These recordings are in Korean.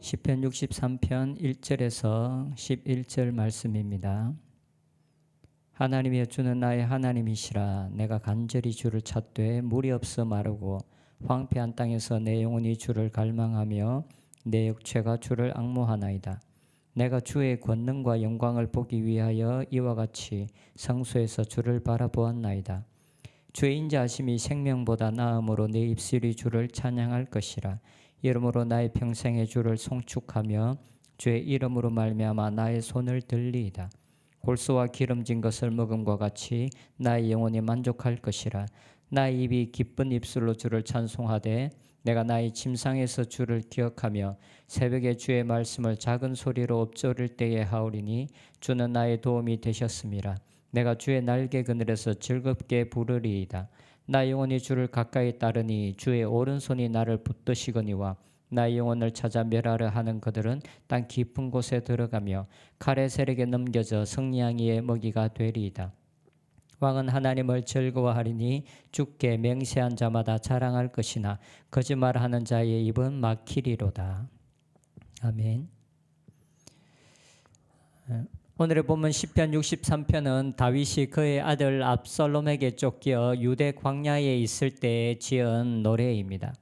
시편 63편 1절에서 11절 말씀입니다. 하나님이여 주는 나의 하나님이시라. 내가 간절히 주를 찾되 물이 없어 마르고 황폐한 땅에서 내 영혼이 주를 갈망하며 내 육체가 주를 앙모하나이다. 내가 주의 권능과 영광을 보기 위하여 이와 같이 성소에서 주를 바라보았나이다. 주의 인자하심이 생명보다 나음으로 내 입술이 주를 찬양할 것이라. 이름으로 나의 평생의 주를 송축하며 주의 이름으로 말미암아 나의 손을 들리이다. 골소와 기름진 것을 먹음과 같이 나의 영혼이 만족할 것이라. 나의 입이 기쁜 입술로 주를 찬송하되 내가 나의 침상에서 주를 기억하며 새벽에 주의 말씀을 작은 소리로 엎조릴 때에 하오리니 주는 나의 도움이 되셨음이라. 내가 주의 날개 그늘에서 즐겁게 부르리이다. 나의 영혼이 주를 가까이 따르니 주의 오른손이 나를 붙드시거니와 나의 영혼을 찾아 멸하려 하는 그들은 땅 깊은 곳에 들어가며 칼의 세력에 넘겨져 성냥이의 먹이가 되리이다. 왕은 하나님을 즐거워하리니 주께 맹세한 자마다 자랑할 것이나 거짓말하는 자의 입은 막히리로다. 아멘. 오늘의 본문 시편 63편은 다윗이 그의 아들 압살롬에게 쫓겨 유대 광야에 있을 때 지은 노래입니다.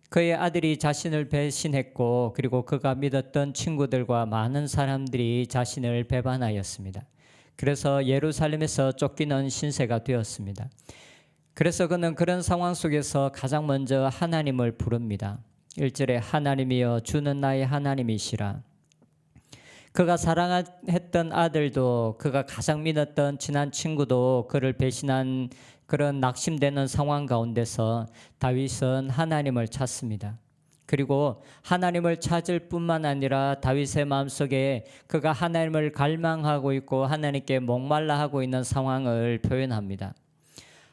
그의 아들이 자신을 배신했고 그리고 그가 믿었던 친구들과 많은 사람들이 자신을 배반하였습니다. 그래서 예루살렘에서 쫓기는 신세가 되었습니다. 그래서 그는 그런 상황 속에서 가장 먼저 하나님을 부릅니다. 1절에 하나님이여 주는 나의 하나님이시라. 그가 사랑했던 아들도 그가 가장 믿었던 친한 친구도 그를 배신한 그런 낙심되는 상황 가운데서 다윗은 하나님을 찾습니다. 그리고 하나님을 찾을 뿐만 아니라 다윗의 마음속에 그가 하나님을 갈망하고 있고 하나님께 목말라 하고 있는 상황을 표현합니다.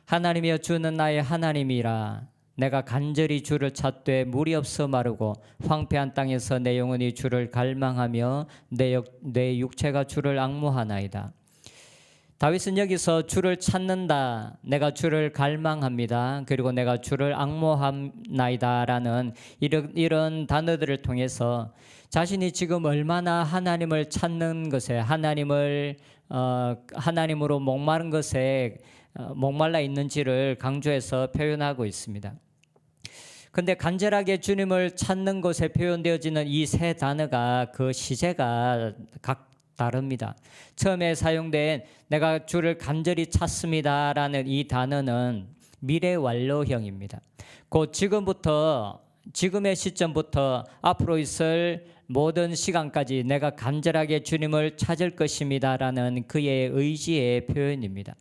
하나님이여 주는 나의 하나님이라. 내가 간절히 주를 찾되 물이 없어 마르고 황폐한 땅에서 내 영혼이 주를 갈망하며 내 육체가 주를 앙모하나이다. 다윗은 여기서 주를 찾는다, 내가 주를 갈망합니다, 그리고 내가 주를 앙모하나이다라는 이런 단어들을 통해서 자신이 지금 얼마나 하나님을 찾는 것에 하나님으로 목마른 것에 목말라 있는지를 강조해서 표현하고 있습니다. 근데 간절하게 주님을 찾는 것에 표현되어지는 이 세 단어가 그 시제가 각 다릅니다. 처음에 사용된 내가 주를 간절히 찾습니다라는 이 단어는 미래 완료형입니다. 곧 지금의 시점부터 앞으로 있을 모든 시간까지 내가 간절하게 주님을 찾을 것입니다라는 그의 의지의 표현입니다.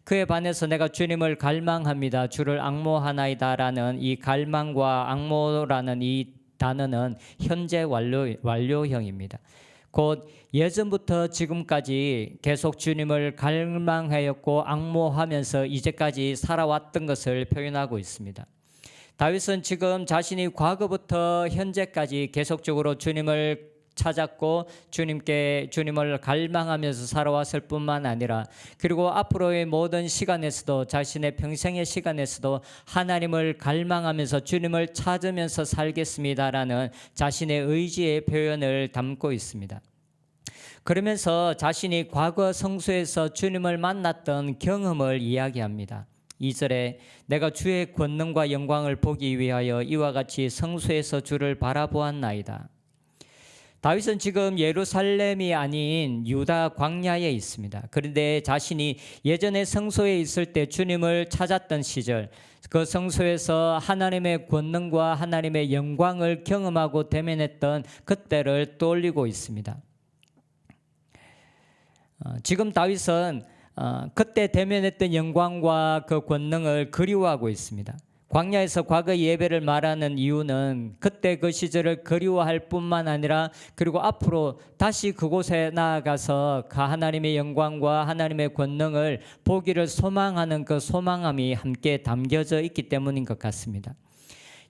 그에 반해서 내가 주님을 갈망합니다, 주를 앙모하나이다라는 이 갈망과 앙모라는 이 단어는 현재 완료형입니다. 곧 예전부터 지금까지 계속 주님을 갈망하였고 앙모하면서 이제까지 살아왔던 것을 표현하고 있습니다. 다윗은 지금 자신이 과거부터 현재까지 계속적으로 주님을 찾았고 주님을 갈망하면서 살아왔을 뿐만 아니라 그리고 앞으로의 모든 시간에서도 자신의 평생의 시간에서도 하나님을 갈망하면서 주님을 찾으면서 살겠습니다라는 자신의 의지의 표현을 담고 있습니다. 그러면서 자신이 과거 성소에서 주님을 만났던 경험을 이야기합니다. 2절에 내가 주의 권능과 영광을 보기 위하여 이와 같이 성소에서 주를 바라보았나이다. 다윗은 지금 예루살렘이 아닌 유다 광야에 있습니다. 그런데 자신이 예전에 성소에 있을 때 주님을 찾았던 시절, 그 성소에서 하나님의 권능과 하나님의 영광을 경험하고 대면했던 그때를 떠올리고 있습니다. 지금 다윗은 그때 대면했던 영광과 그 권능을 그리워하고 있습니다. 광야에서 과거 예배를 말하는 이유는 그때 그 시절을 그리워할 뿐만 아니라 그리고 앞으로 다시 그곳에 나아가서 그 하나님의 영광과 하나님의 권능을 보기를 소망하는 그 소망함이 함께 담겨져 있기 때문인 것 같습니다.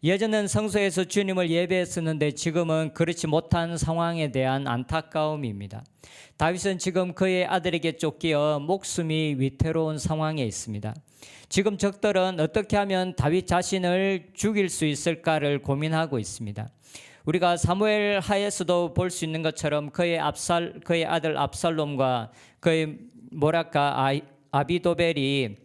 예전엔 성소에서 주님을 예배했었는데 지금은 그렇지 못한 상황에 대한 안타까움입니다. 다윗은 지금 그의 아들에게 쫓겨 목숨이 위태로운 상황에 있습니다. 지금 적들은 어떻게 하면 다윗 자신을 죽일 수 있을까를 고민하고 있습니다. 우리가 사무엘 하에서도 볼 수 있는 것처럼 그의 아들 압살롬과 그의 아비도벨이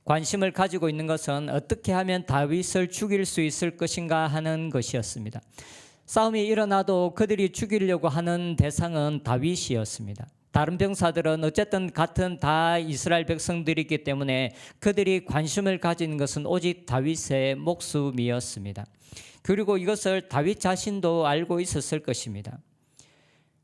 관심을 가지고 있는 것은 어떻게 하면 다윗을 죽일 수 있을 것인가 하는 것이었습니다. 싸움이 일어나도 그들이 죽이려고 하는 대상은 다윗이었습니다. 다른 병사들은 어쨌든 같은 다 이스라엘 백성들이기 때문에 그들이 관심을 가진 것은 오직 다윗의 목숨이었습니다. 그리고 이것을 다윗 자신도 알고 있었을 것입니다.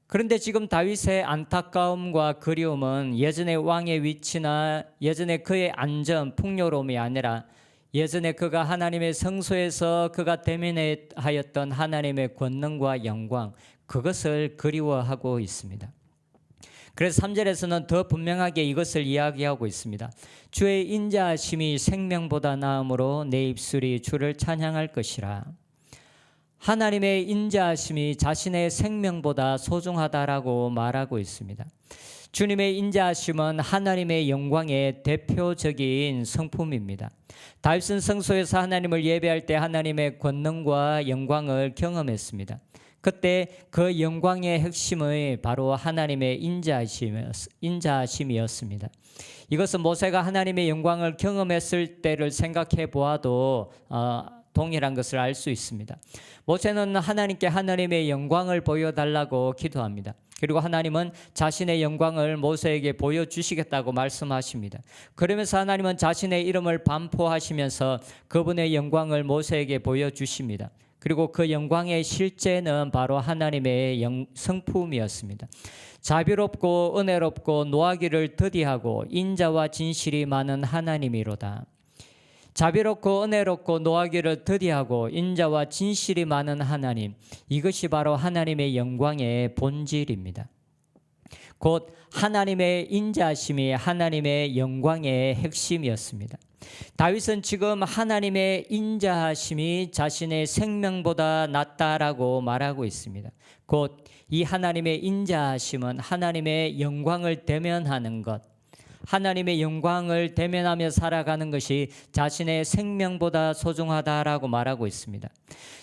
그런데 지금 다윗의 안타까움과 그리움은 예전의 왕의 위치나 예전의 그의 안전, 풍요로움이 아니라 예전에 그가 하나님의 성소에서 그가 대면하였던 하나님의 권능과 영광, 그것을 그리워하고 있습니다. 그래서 3절에서는 더 분명하게 이것을 이야기하고 있습니다. 주의 인자하심이 생명보다 나음으로 내 입술이 주를 찬양할 것이라. 하나님의 인자하심이 자신의 생명보다 소중하다라고 말하고 있습니다. 주님의 인자하심은 하나님의 영광의 대표적인 성품입니다. 다윗은 성소에서 하나님을 예배할 때 하나님의 권능과 영광을 경험했습니다. 그때 그 영광의 핵심이 바로 하나님의 인자하심이었습니다. 이것은 모세가 하나님의 영광을 경험했을 때를 생각해 보아도 동일한 것을 알 수 있습니다. 모세는 하나님께 하나님의 영광을 보여달라고 기도합니다. 그리고 하나님은 자신의 영광을 모세에게 보여주시겠다고 말씀하십니다. 그러면서 하나님은 자신의 이름을 반포하시면서 그분의 영광을 모세에게 보여주십니다. 그리고 그 영광의 실제는 바로 하나님의 성품이었습니다. 자비롭고 은혜롭고 노하기를 더디하고 인자와 진실이 많은 하나님이로다. 자비롭고 은혜롭고 노하기를 더디하고 인자와 진실이 많은 하나님, 이것이 바로 하나님의 영광의 본질입니다. 곧 하나님의 인자하심이 하나님의 영광의 핵심이었습니다. 다윗은 지금 하나님의 인자하심이 자신의 생명보다 낫다라고 말하고 있습니다. 곧 이 하나님의 인자하심은 하나님의 영광을 대면하는 것, 하나님의 영광을 대면하며 살아가는 것이 자신의 생명보다 소중하다라고 말하고 있습니다.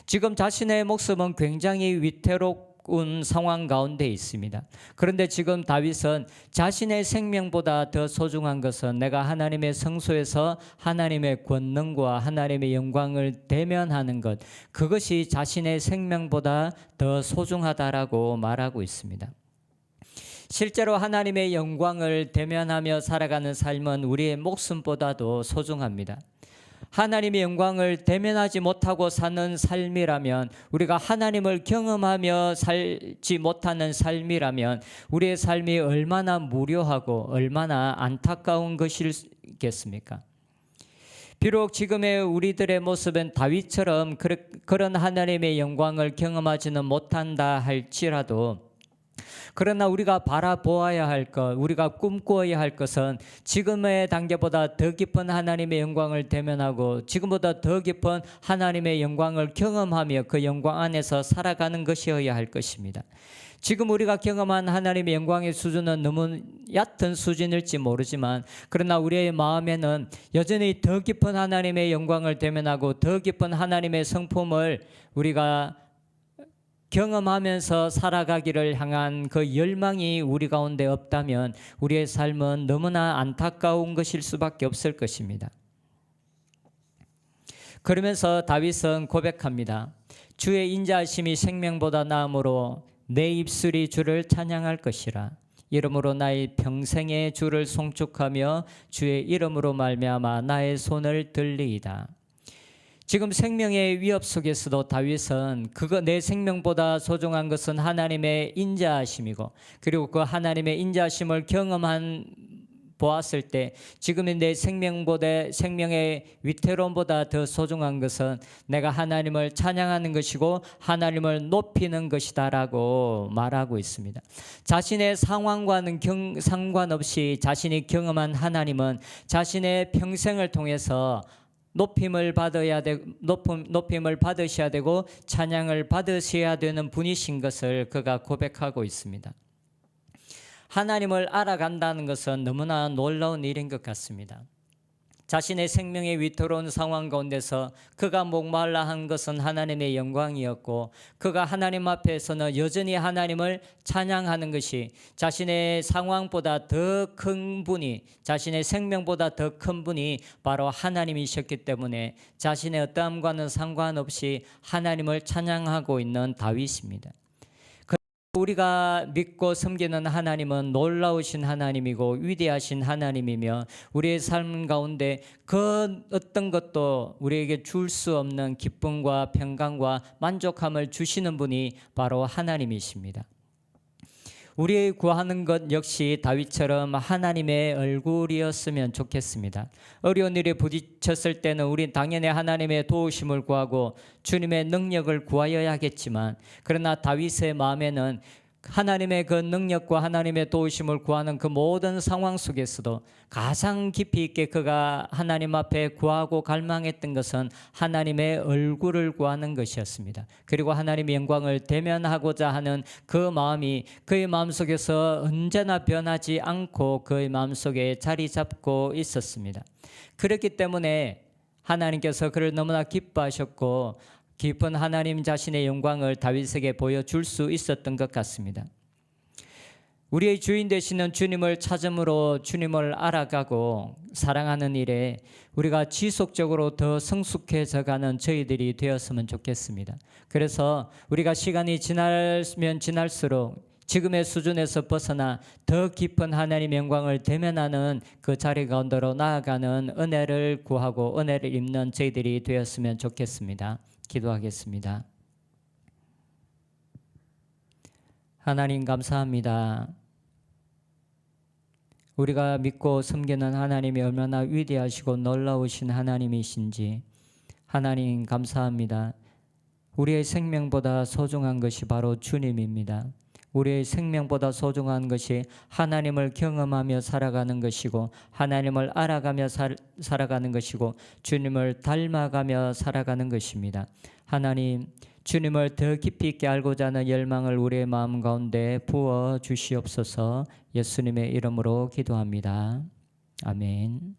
지금 자신의 목숨은 굉장히 위태로운 상황 가운데 있습니다. 그런데 지금 다윗은 자신의 생명보다 더 소중한 것은 내가 하나님의 성소에서 하나님의 권능과 하나님의 영광을 대면하는 것, 그것이 자신의 생명보다 더 소중하다라고 말하고 있습니다. 실제로 하나님의 영광을 대면하며 살아가는 삶은 우리의 목숨보다도 소중합니다. 하나님의 영광을 대면하지 못하고 사는 삶이라면, 우리가 하나님을 경험하며 살지 못하는 삶이라면 우리의 삶이 얼마나 무료하고 얼마나 안타까운 것이겠습니까? 비록 지금의 우리들의 모습은 다윗처럼 그런 하나님의 영광을 경험하지는 못한다 할지라도, 그러나 우리가 바라보아야 할 것, 우리가 꿈꾸어야 할 것은 지금의 단계보다 더 깊은 하나님의 영광을 대면하고 지금보다 더 깊은 하나님의 영광을 경험하며 그 영광 안에서 살아가는 것이어야 할 것입니다. 지금 우리가 경험한 하나님의 영광의 수준은 너무 얕은 수준일지 모르지만, 그러나 우리의 마음에는 여전히 더 깊은 하나님의 영광을 대면하고 더 깊은 하나님의 성품을 우리가 경험하면서 살아가기를 향한 그 열망이 우리 가운데 없다면 우리의 삶은 너무나 안타까운 것일 수밖에 없을 것입니다. 그러면서 다윗은 고백합니다. 주의 인자하심이 생명보다 나음으로 내 입술이 주를 찬양할 것이라. 이러므로 나의 평생에 주를 송축하며 주의 이름으로 말미암아 나의 손을 들리이다. 지금 생명의 위협 속에서도 다윗은 내 생명보다 소중한 것은 하나님의 인자하심이고, 그리고 그 하나님의 인자하심을 보았을 때 지금의 내 생명의 위태로움보다 더 소중한 것은 내가 하나님을 찬양하는 것이고 하나님을 높이는 것이다라고 말하고 있습니다. 자신의 상황과는 상관없이 자신이 경험한 하나님은 자신의 평생을 통해서 높임을 받으셔야 되고 찬양을 받으셔야 되는 분이신 것을 그가 고백하고 있습니다. 하나님을 알아간다는 것은 너무나 놀라운 일인 것 같습니다. 자신의 생명의 위태로운 상황 가운데서 그가 목말라 한 것은 하나님의 영광이었고, 그가 하나님 앞에서는 여전히 하나님을 찬양하는 것이 자신의 상황보다 더 큰 분이, 자신의 생명보다 더 큰 분이 바로 하나님이셨기 때문에 자신의 어떠함과는 상관없이 하나님을 찬양하고 있는 다윗입니다. 우리가 믿고 섬기는 하나님은 놀라우신 하나님이고 위대하신 하나님이며, 우리의 삶 가운데 그 어떤 것도 우리에게 줄 수 없는 기쁨과 평강과 만족함을 주시는 분이 바로 하나님이십니다. 우리 구하는 것 역시 다윗처럼 하나님의 얼굴이었으면 좋겠습니다. 어려운 일에 부딪혔을 때는 우린 당연히 하나님의 도우심을 구하고 주님의 능력을 구하여야겠지만, 그러나 다윗의 마음에는 하나님의 그 능력과 하나님의 도우심을 구하는 그 모든 상황 속에서도 가장 깊이 있게 그가 하나님 앞에 구하고 갈망했던 것은 하나님의 얼굴을 구하는 것이었습니다. 그리고 하나님의 영광을 대면하고자 하는 그 마음이 그의 마음속에서 언제나 변하지 않고 그의 마음속에 자리 잡고 있었습니다. 그렇기 때문에 하나님께서 그를 너무나 기뻐하셨고 깊은 하나님 자신의 영광을 다윗에게 보여줄 수 있었던 것 같습니다. 우리의 주인 되시는 주님을 찾음으로 주님을 알아가고 사랑하는 일에 우리가 지속적으로 더 성숙해져가는 저희들이 되었으면 좋겠습니다. 그래서 우리가 시간이 지나면 지날수록 지금의 수준에서 벗어나 더 깊은 하나님의 영광을 대면하는 그 자리 가운데로 나아가는 은혜를 구하고 은혜를 입는 저희들이 되었으면 좋겠습니다. 기도하겠습니다. 하나님 감사합니다. 우리가 믿고 섬기는 하나님이 얼마나 위대하시고 놀라우신 하나님이신지 하나님 감사합니다. 우리의 생명보다 소중한 것이 바로 주님입니다. 우리의 생명보다 소중한 것이 하나님을 경험하며 살아가는 것이고, 하나님을 알아가며 살아가는 것이고, 주님을 닮아가며 살아가는 것입니다. 하나님, 주님을 더 깊이 있게 알고자 하는 열망을 우리의 마음 가운데 부어 주시옵소서. 예수님의 이름으로 기도합니다. 아멘.